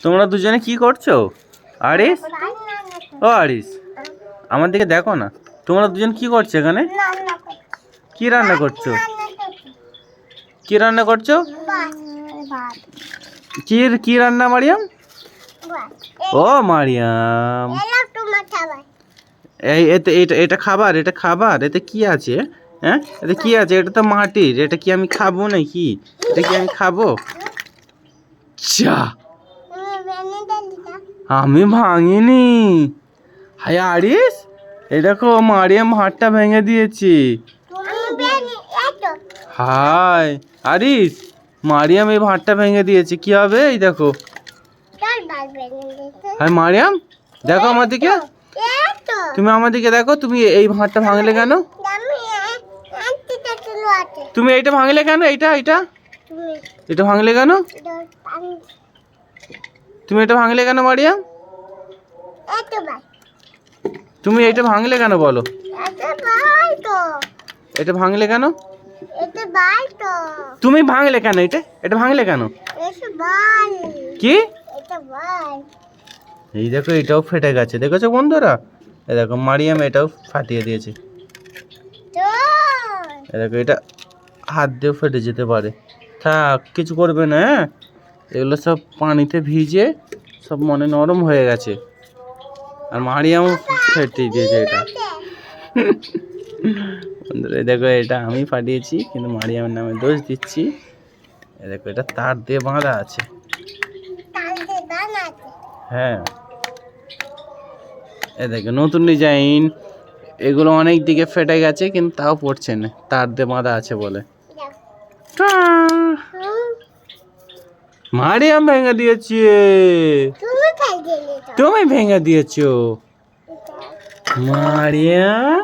তোমরা দুজনে কি করছো? আরিস, ও আরিস, আমার দিকে দেখো না। তোমরা দুজন কি করছো এখানে? কি রান্না করছো? কি রান্না করছো? কি রান্না মারিয়াম? ও মারিয়াম, এই এটা খাবার, এটা খাবার। এতে কি আছে? হ্যাঁ, এতে কি আছে? এটা তো মাটির। এটা কি আমি খাবো নাকি? এটা কি আমি খাবো? চা, আমি ভাঙিনি। হাই আরিস, এই দেখো মারিয়াম হাতটা ভেঙে দিয়েছি। হাই আরিস, মারিয়াম এই ভাতটা ভেঙে দিয়েছে। কি হবে? এই দেখো। হাই মারিয়াম, দেখো আমার দিকে। তুমি আমার দিকে দেখো। তুমি এই ভাতটা ভাঙলে কেন? তুমি এইটা ভাঙলে কেন? এটা ভাঙলে কেন? তুমি এটা ভাঙলে কেন মারিয়াম? তুমি এইটা ভাঙলে কেন বলো? এটা ভাঙলে কেন? তুমি ভাঙলে কেন? এটা ভাঙলে কেন? কি? এই দেখো, এটাও ফেটে গেছে। দেখেছো বন্ধুরা? এই দেখো মারিয়াম এটাও ফাটিয়ে দিয়েছে। এই দেখো, এটা হাত দিয়েও ফেটে যেতে পারে। থাক, কিছু করবে না। হ্যাঁ, এগুলো সব পানিতে ভিজে সব মনে নরম হয়ে গেছে। আর মারিয়ামও ফেটে দিয়েছে এটা। বন্ধুরা দেখো, এটা আমি ফাটিয়েছি, কিন্তু মারিয়ামের নামে দোষ দিচ্ছি। এই দেখো, এটা তার দিয়ে বাঁধা আছে। হ্যাঁ, এই দেখো নতুন ডিজাইন। এগুলো অনেক দিকে ফেটে গেছে, কিন্তু তাও পড়ছে না, তার দিয়ে বাঁধা আছে বলে। মারিয়াম ভেঙে দিয়েছে। তুমি ভেঙে দিয়েছো মারিয়াম।